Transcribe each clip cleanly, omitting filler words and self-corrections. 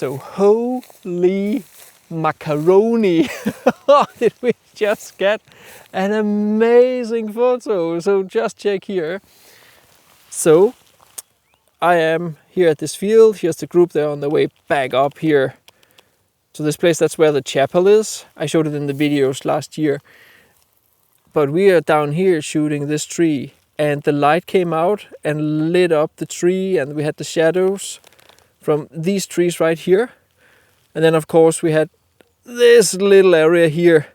So holy macaroni, did we just get an amazing photo. So just check here. So I am here at this field. Here's the group. They're on the way back up here to this place. That's where the chapel is. I showed it in the videos last year. But we are down here shooting this tree, and the light came out and lit up the tree, and we had the shadows from these trees right here. And then of course we had this little area here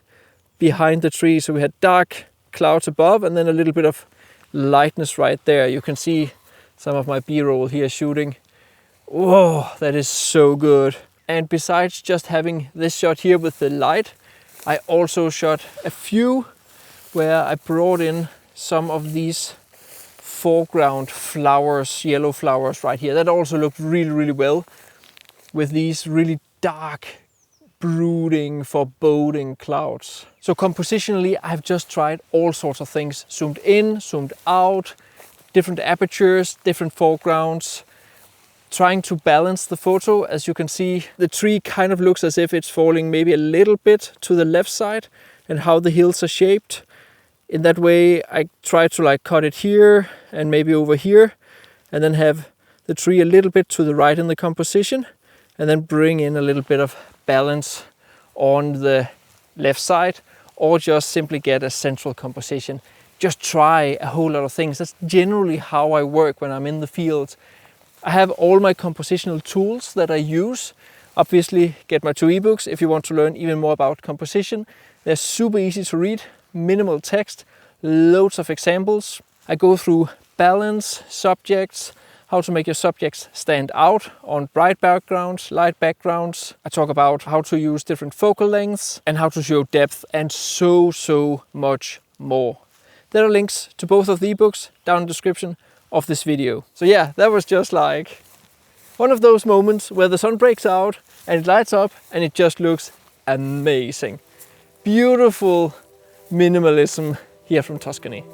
behind the tree. So we had dark clouds above and then a little bit of lightness right there. You can see some of my B-roll here shooting. Whoa, that is so good. And besides just having this shot here with the light, I also shot a few where I brought in some of these foreground flowers, yellow flowers right here. That also looked really, really well with these really dark, brooding, foreboding clouds. So compositionally, I've just tried all sorts of things. Zoomed in, zoomed out, different apertures, different foregrounds, trying to balance the photo. As you can see, the tree kind of looks as if it's falling maybe a little bit to the left side, and how the hills are shaped. In that way, I try to like cut it here and maybe over here, and then have the tree a little bit to the right in the composition, and then bring in a little bit of balance on the left side, or just simply get a central composition. Just try a whole lot of things. That's generally how I work when I'm in the field. I have all my compositional tools that I use. Obviously, get my 2 ebooks if you want to learn even more about composition. They're super easy to read, minimal text, loads of examples. I go through balance, subjects, how to make your subjects stand out on bright backgrounds, light backgrounds. I talk about how to use different focal lengths and how to show depth, and so much more. There are links to both of the ebooks down in the description of this video. So yeah, that was just like one of those moments where the sun breaks out and it lights up and it just looks amazing. Beautiful minimalism here from Tuscany.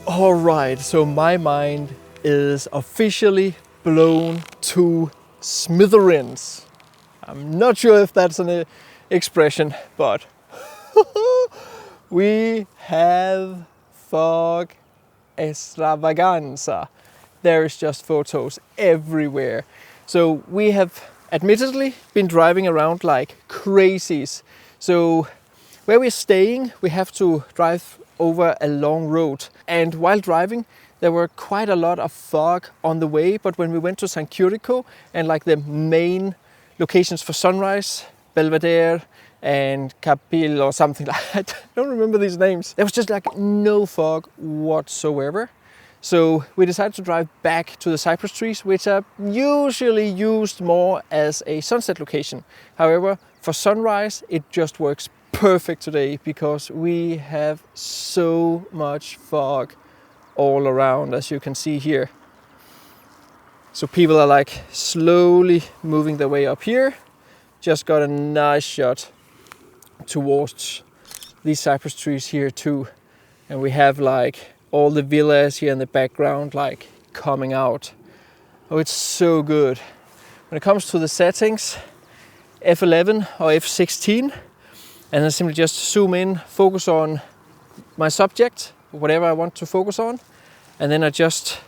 Alright, so my mind is officially blown to smithereens. I'm not sure if that's an expression, but we have fog extravaganza. There is just photos everywhere. So we have admittedly been driving around like crazies. So where we're staying, we have to drive over a long road, and while driving there were quite a lot of fog on the way. But when we went to San Curico and like the main locations for sunrise, Belvedere and Capil or something like that, I don't remember these names, there was just like no fog whatsoever. So we decided to drive back to the cypress trees, which are usually used more as a sunset location. However, for sunrise it just works perfect today because we have so much fog all around, as you can see here. So people are like slowly moving their way up here. Just got a nice shot towards these cypress trees here too, and we have like all the villas here in the background like coming out. Oh, it's so good. When it comes to the settings, F11 or F16, and then simply just zoom in, focus on my subject, whatever I want to focus on, and then I just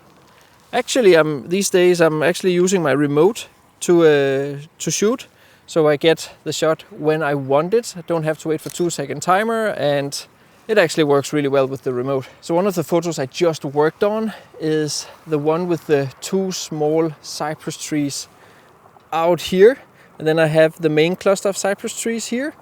these days I'm actually using my remote to shoot, so I get the shot when I want it. I don't have to wait for 2-second timer, and it actually works really well with the remote. So one of the photos I just worked on is the one with the 2 small cypress trees out here. And then I have the main cluster of cypress trees here.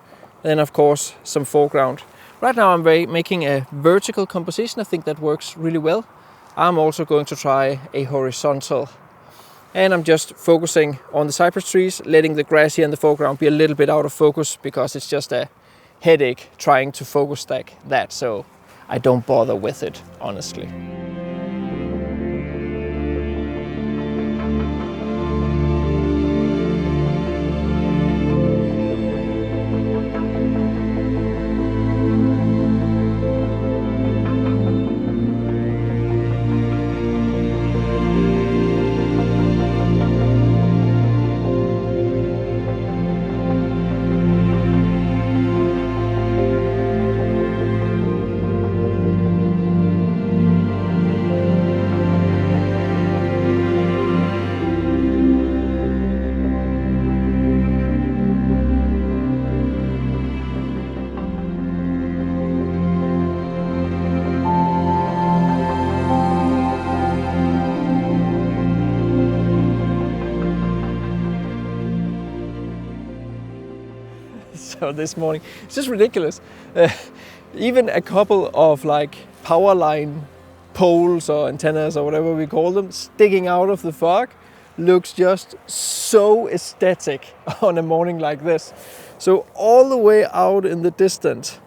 And then of course some foreground. Right now I'm making a vertical composition. I think that works really well. I'm also going to try a horizontal. And I'm just focusing on the cypress trees, letting the grass here in the foreground be a little bit out of focus because it's just a headache trying to focus stack that. So I don't bother with it, honestly. So this morning, it's just ridiculous. Even a couple of like power line poles or antennas or whatever we call them sticking out of the fog looks just so aesthetic on a morning like this. So all the way out in the distance,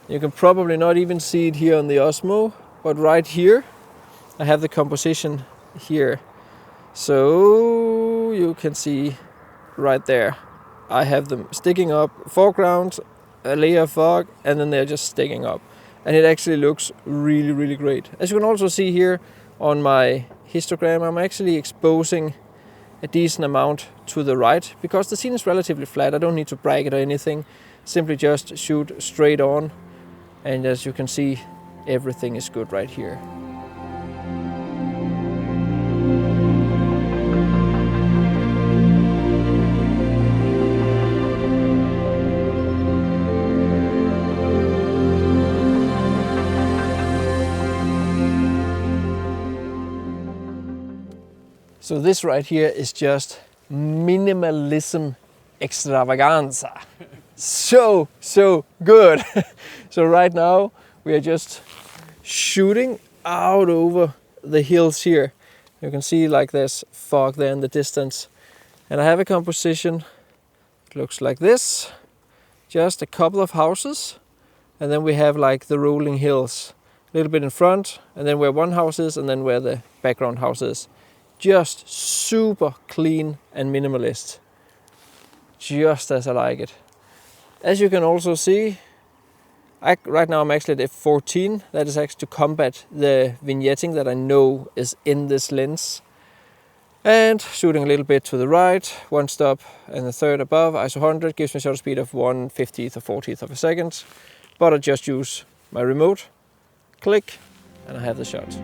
you can probably not even see it here on the Osmo, but right here I have the composition here. So you can see right there. I have them sticking up, foreground, a layer of fog, and then they're just sticking up. And it actually looks really, really great. As you can also see here on my histogram, I'm actually exposing a decent amount to the right because the scene is relatively flat. I don't need to brag it or anything. Simply just shoot straight on. And as you can see, everything is good right here. So this right here is just minimalism extravaganza. So good. So right now we are just shooting out over the hills here. You can see like there's fog there in the distance. And I have a composition, it looks like this. Just a couple of houses. And then we have like the rolling hills. A little bit in front, and then where one house is, and then where the background house is. Just super clean and minimalist. Just as I like it. As you can also see, right now I'm actually at f14. That is actually to combat the vignetting that I know is in this lens. And shooting a little bit to the right, one stop and the third above, ISO 100 gives me a shutter speed of 1/50th or 40th of a second. But I just use my remote, click, and I have the shot.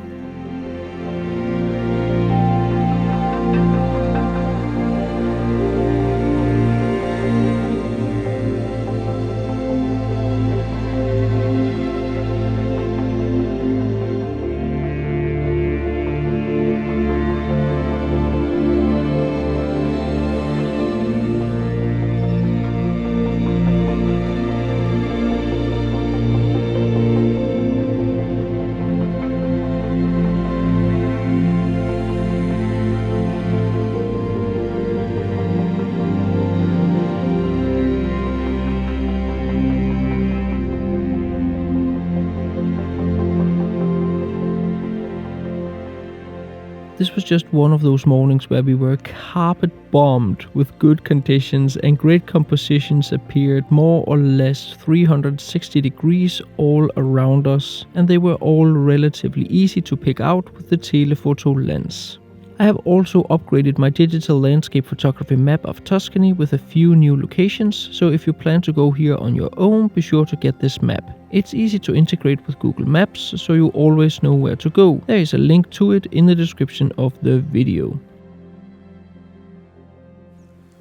This was just one of those mornings where we were carpet bombed with good conditions and great compositions appeared more or less 360 degrees all around us, and they were all relatively easy to pick out with the telephoto lens. I have also upgraded my digital landscape photography map of Tuscany with a few new locations, so if you plan to go here on your own, be sure to get this map. It's easy to integrate with Google Maps, so you always know where to go. There is a link to it in the description of the video.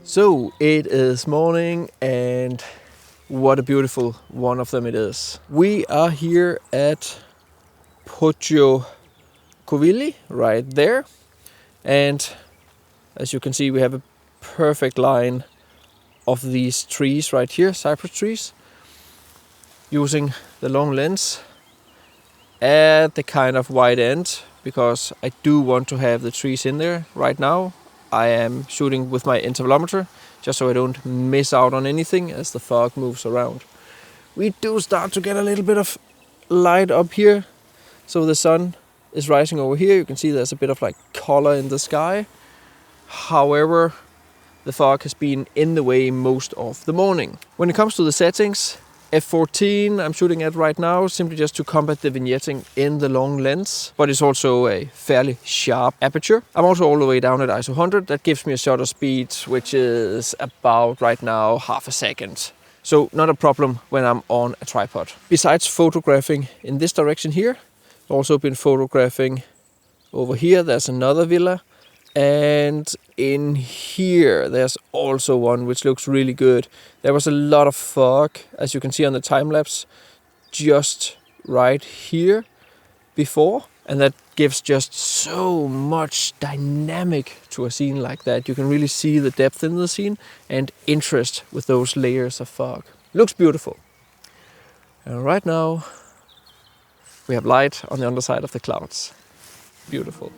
So it is morning, and what a beautiful one of them it is. We are here at Poggio Covili, right there. And as you can see, we have a perfect line of these trees right here, cypress trees, using the long lens at the kind of wide end, because I do want to have the trees in there. Right now I am shooting with my intervalometer, just so I don't miss out on anything as the fog moves around. We do start to get a little bit of light up here, so the sun is rising over here. You can see there's a bit of like color in the sky. However, the fog has been in the way most of the morning. When it comes to the settings, f14 I'm shooting at right now, simply just to combat the vignetting in the long lens, but it's also a fairly sharp aperture. I'm also all the way down at ISO 100. That gives me a shutter speed which is about right now half a second. So not a problem when I'm on a tripod. Besides photographing in this direction here, I've also been photographing over here. There's another villa, and in here there's also one which looks really good. There was a lot of fog, as you can see on the time lapse, just right here before, and that gives just so much dynamic to a scene like that. You can really see the depth in the scene and interest with those layers of fog. Looks beautiful. And right now we have light on the underside of the clouds. Beautiful.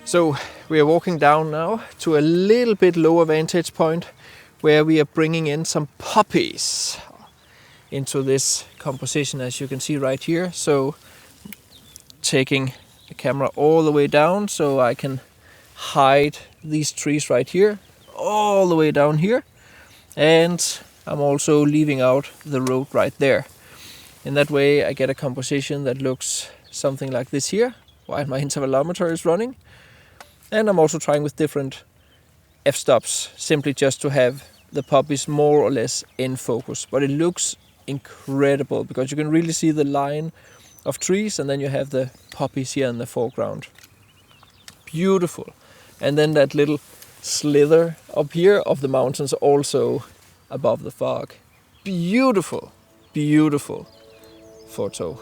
So we are walking down now to a little bit lower vantage point where we are bringing in some poppies into this composition, as you can see right here. So taking the camera all the way down so I can hide these trees right here, all the way down here. And I'm also leaving out the road right there. In that way I get a composition that looks something like this here while my intervalometer is running. And I'm also trying with different f-stops, simply just to have the poppies more or less in focus. But it looks incredible because you can really see the line of trees, and then you have the poppies here in the foreground. Beautiful. And then that little slither up here of the mountains also above the fog. Beautiful, beautiful photo.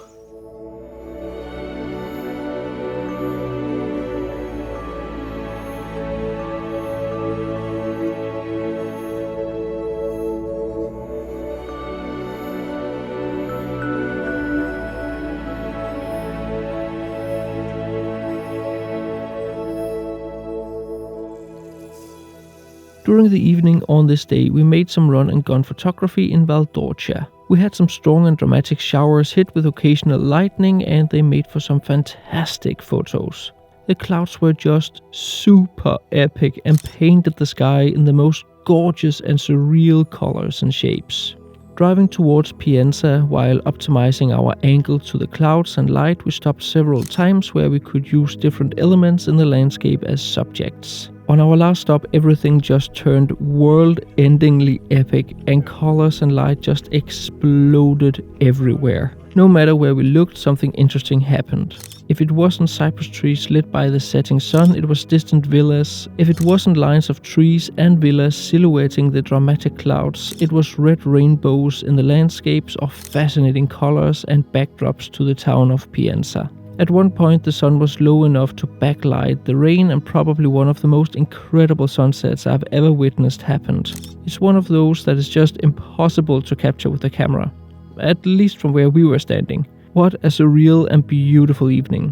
During the evening on this day, we made some run and gun photography in Valdorcia. We had some strong and dramatic showers hit with occasional lightning, and they made for some fantastic photos. The clouds were just super epic and painted the sky in the most gorgeous and surreal colors and shapes. Driving towards Pienza while optimizing our angle to the clouds and light, we stopped several times where we could use different elements in the landscape as subjects. On our last stop, everything just turned world-endingly epic, and colors and light just exploded everywhere. No matter where we looked, something interesting happened. If it wasn't cypress trees lit by the setting sun, it was distant villas. If it wasn't lines of trees and villas silhouetting the dramatic clouds, it was red rainbows in the landscapes of fascinating colors and backdrops to the town of Pienza. At one point the sun was low enough to backlight the rain, and probably one of the most incredible sunsets I've ever witnessed happened. It's one of those that is just impossible to capture with a camera, at least from where we were standing. What a surreal and beautiful evening.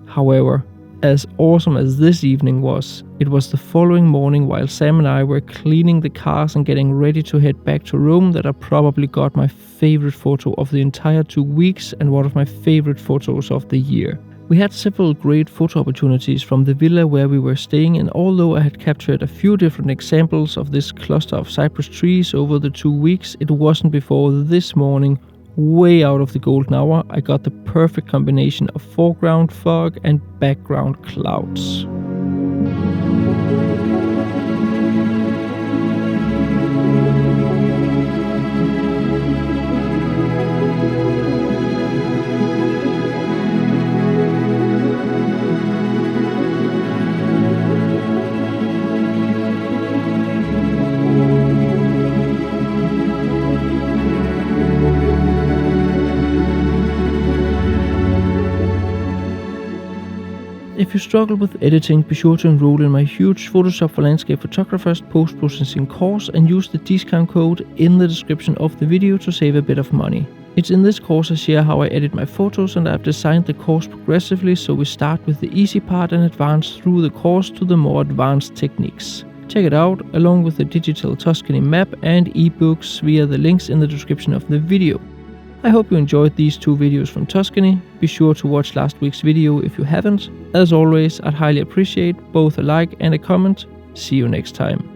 However, as awesome as this evening was, it was the following morning while Sam and I were cleaning the cars and getting ready to head back to Rome that I probably got my favorite photo of the entire 2 weeks and one of my favorite photos of the year. We had several great photo opportunities from the villa where we were staying, and although I had captured a few different examples of this cluster of cypress trees over the 2 weeks, it wasn't before this morning, way out of the golden hour, I got the perfect combination of foreground fog and background clouds. If you struggle with editing, be sure to enroll in my huge Photoshop for Landscape Photographers post-processing course and use the discount code in the description of the video to save a bit of money. It's in this course I share how I edit my photos, and I've designed the course progressively, so we start with the easy part and advance through the course to the more advanced techniques. Check it out, along with the digital Tuscany map and ebooks via the links in the description of the video. I hope you enjoyed these 2 videos from Tuscany. Be sure to watch last week's video if you haven't. As always, I'd highly appreciate both a like and a comment. See you next time.